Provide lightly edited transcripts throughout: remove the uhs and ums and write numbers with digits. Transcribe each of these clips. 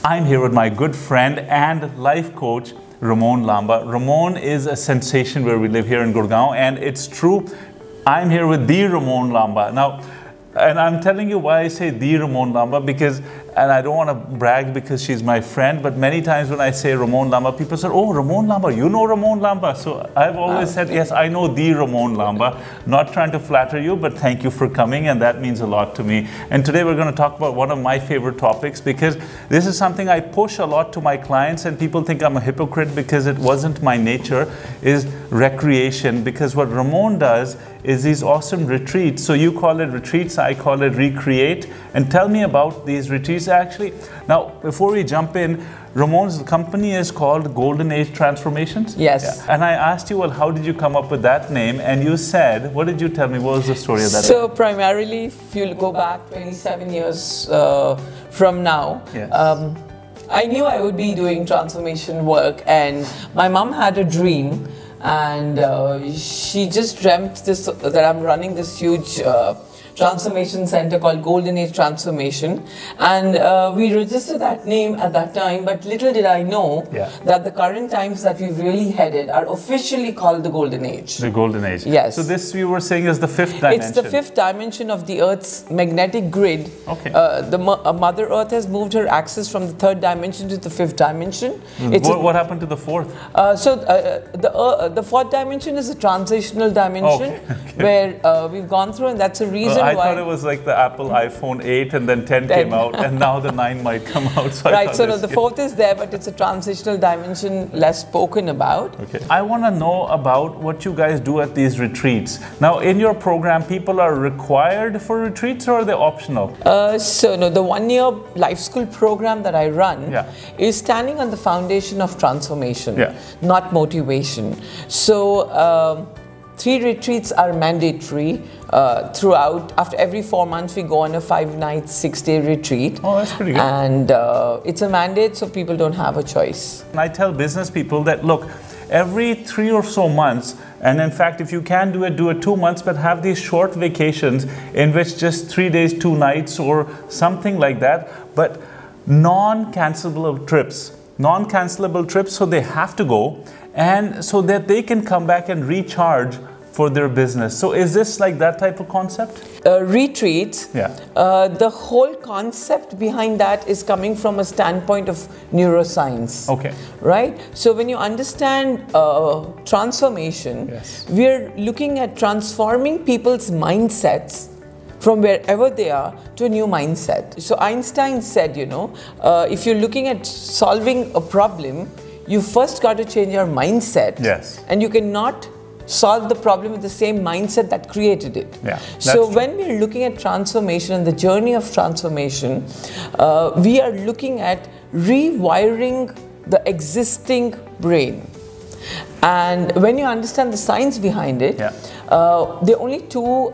I'm here with my good friend and life coach, Ramon Llamba. Ramon is a sensation where we live here in Gurgaon, and it's true, I'm here with the Ramon Llamba. Now, and I'm telling you why I say the Ramon Llamba, because, and I don't want to brag because she's my friend, but many times when I say Ramon Llamba, people say, oh, Ramon Llamba, you know Ramon Llamba. So I've always said, yes, I know the Ramon Llamba. Not trying to flatter you, but thank you for coming, and that means a lot to me. And today we're going to talk about one of my favorite topics, because this is something I push a lot to my clients, and people think I'm a hypocrite because it wasn't my nature, is recreation. Because what Ramon does is these awesome retreats. So you call it retreats, I call it recreate. And tell me about these retreats actually. Now, before we jump in, Ramon's company is called Golden Age Transformations? Yes. Yeah. And I asked you, well, how did you come up with that name? And you said, what did you tell me? What was the story of that? So primarily, if you go back 27 years from now, yes. I knew I would be doing transformation work, and my mom had a dream, and she just dreamt this, that I'm running this huge transformation center called Golden Age Transformation, and we registered that name at that time, but little did I know that the current times that we've really headed are officially called the Golden Age. The Golden Age. Yes. So this we were saying is the fifth dimension. It's the fifth dimension of the Earth's magnetic grid. Okay. Mother Earth has moved her axis from the third dimension to the fifth dimension. What happened to the fourth? The fourth dimension is a transitional dimension where we've gone through, and that's a reason I thought it was like the Apple iPhone 8 and then 10 came out, and now the 9 might come out. So right, so no, the fourth is there, but it's a transitional dimension less spoken about. Okay. I want to know about what you guys do at these retreats. Now, in your program, people are required for retreats, or are they optional? So no, the one-year life school program that I run is standing on the foundation of transformation, not motivation. So 3 retreats are mandatory throughout. After every 4 months, we go on a 5-night, 6-day retreat. Oh, that's pretty good. And it's a mandate, so people don't have a choice. And I tell business people that, look, every 3 or so months, and in fact, if you can do it 2 months, but have these short vacations in which just 3 days, 2 nights or something like that, but non-cancelable trips. Non-cancelable trips, so they have to go, and so that they can come back and recharge for their business. So is this like that type of concept? Retreat, the whole concept behind that is coming from a standpoint of neuroscience. Okay. Right? So when you understand transformation, we're looking at transforming people's mindsets from wherever they are to a new mindset. So Einstein said, you know, if you're looking at solving a problem, you first got to change your mindset. Yes. And you cannot solve the problem with the same mindset that created it. Yeah, so when we're looking at transformation and the journey of transformation, we are looking at rewiring the existing brain. And when you understand the science behind it, there are only 2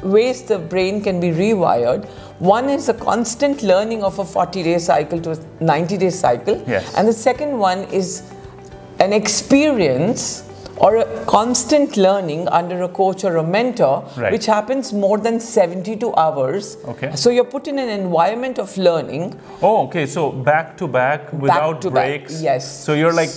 ways the brain can be rewired. One is a constant learning of a 40-day cycle to a 90-day cycle. Yes. And the second one is an experience or a constant learning under a coach or a mentor, which happens more than 72 hours. Okay. So you're put in an environment of learning. Oh, okay. So back to back without breaks. Yes. So you're like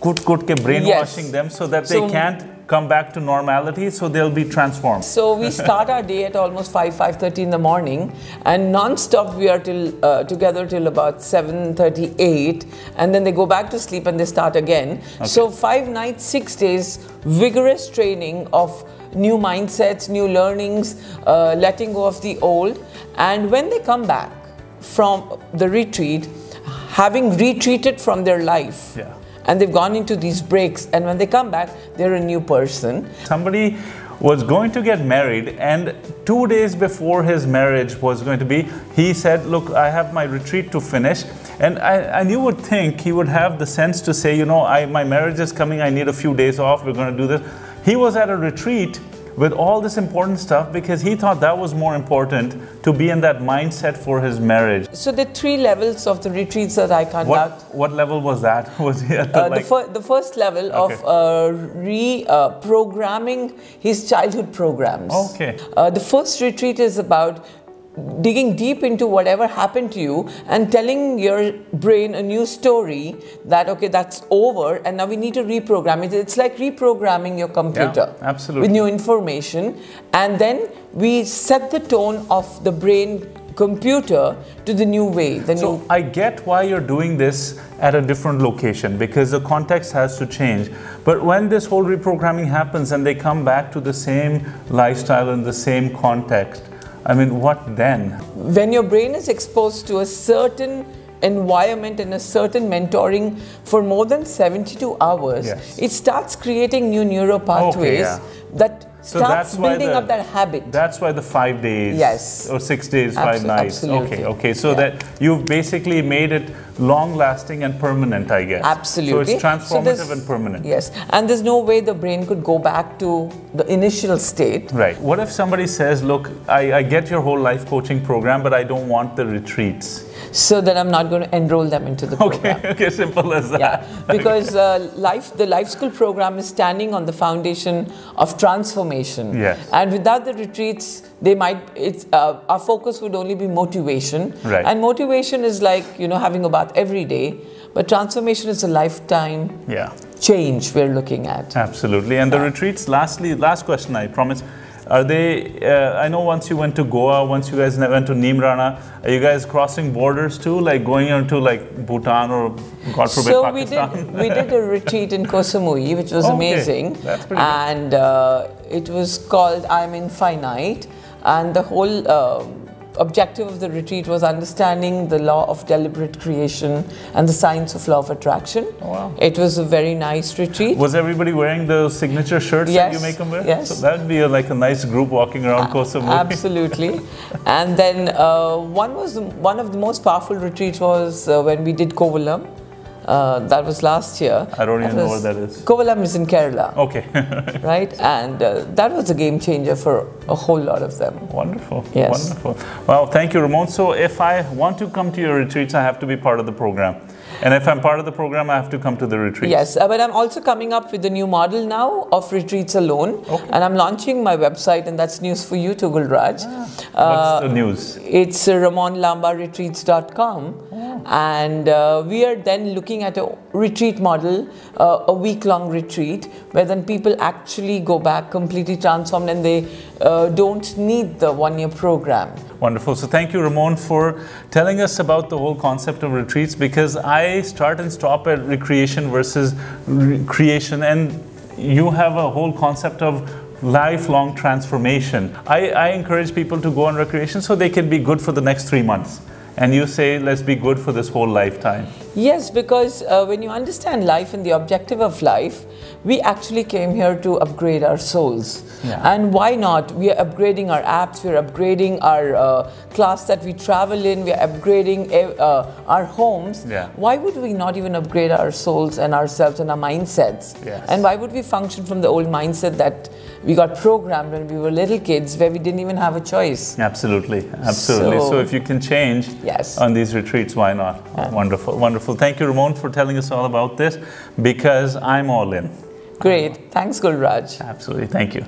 brainwashing them so that they can't come back to normality, so they'll be transformed. So we start our day at almost 5:30 in the morning, and non-stop we are together till about 7:38, and then they go back to sleep and they start again. Okay. So 5 nights, 6 days, vigorous training of new mindsets, new learnings, letting go of the old. And when they come back from the retreat, having retreated from their life, and they've gone into these breaks, and when they come back, they're a new person. Somebody was going to get married, and 2 days before his marriage was going to be, he said, look, I have my retreat to finish. And you would think he would have the sense to say, you know, my marriage is coming, I need a few days off, we're going to do this. He was at a retreat with all this important stuff because he thought that was more important, to be in that mindset for his marriage. So the 3 levels of the retreats that I conduct. What level was that? Was he at the first level of reprogramming his childhood programs. Okay. The first retreat is about digging deep into whatever happened to you and telling your brain a new story that, okay, that's over and now we need to reprogram it. It's like reprogramming your computer with new information, and then we set the tone of the brain computer to the new way. So I get why you're doing this at a different location, because the context has to change. But when this whole reprogramming happens and they come back to the same lifestyle and the same context, I mean, what then? When your brain is exposed to a certain environment and a certain mentoring for more than 72 hours, it starts creating new neural pathways that starts building up that habit. That's why the 5 days or 6 days, 5 nights. Absolutely. Okay. So that you've basically made it long-lasting and permanent, I guess. Absolutely. So it's transformative and permanent. Yes, and there's no way the brain could go back to the initial state. Right. What if somebody says, look, I get your whole life coaching program, but I don't want the retreats? So then I'm not going to enroll them into the program. Okay, simple as that. Yeah, because the Life School program is standing on the foundation of transformation. Yes. And without the retreats, our focus would only be motivation. Right. And motivation is like, having a bath every day. But transformation is a lifetime change we're looking at. Absolutely. And the retreats, last question, I promise. Are they, I know once you went to Goa, once you guys went to Neemrana, are you guys crossing borders too, like going into like Bhutan or God forbid Pakistan? We did a retreat in Koh Samui, which was amazing. That's pretty good. And it was called I'm Infinite, and the whole objective of the retreat was understanding the law of deliberate creation and the science of law of attraction. Oh, wow. It was a very nice retreat. Was everybody wearing the signature shirts that you make them wear? Yes. So that would be like a nice group walking around Koh Samui. Absolutely. And then one of the most powerful retreats was when we did Kovalam. That was last year. I don't even know what that is. Kovalam is in Kerala. Okay. Right? And that was a game changer for a whole lot of them. Wonderful. Yes. Wonderful. Well, thank you, Ramon. So if I want to come to your retreats, I have to be part of the program. And if I'm part of the program, I have to come to the retreats. Yes, but I'm also coming up with a new model now of retreats alone. Okay. And I'm launching my website, and that's news for you too, Gulraj. What's the news? It's RamonLlambaRetreats.com. And we are then looking at a retreat model, a week-long retreat, where then people actually go back completely transformed and they don't need the one-year program. Wonderful. So thank you, Ramon, for telling us about the whole concept of retreats, because I start and stop at recreation versus creation, and you have a whole concept of lifelong transformation. I encourage people to go on recreation so they can be good for the next 3 months. And you say, let's be good for this whole lifetime. Yes, because when you understand life and the objective of life, we actually came here to upgrade our souls. Yeah. And why not? We are upgrading our apps, we are upgrading our class that we travel in, we are upgrading our homes. Yeah. Why would we not even upgrade our souls and ourselves and our mindsets? Yes. And why would we function from the old mindset that we got programmed when we were little kids, where we didn't even have a choice? Absolutely, absolutely. So if you can change on these retreats, why not? Yeah. Wonderful, wonderful. Thank you, Ramon, for telling us all about this, because I'm all in. Great. Thanks, Gulraj. Absolutely. Thank you.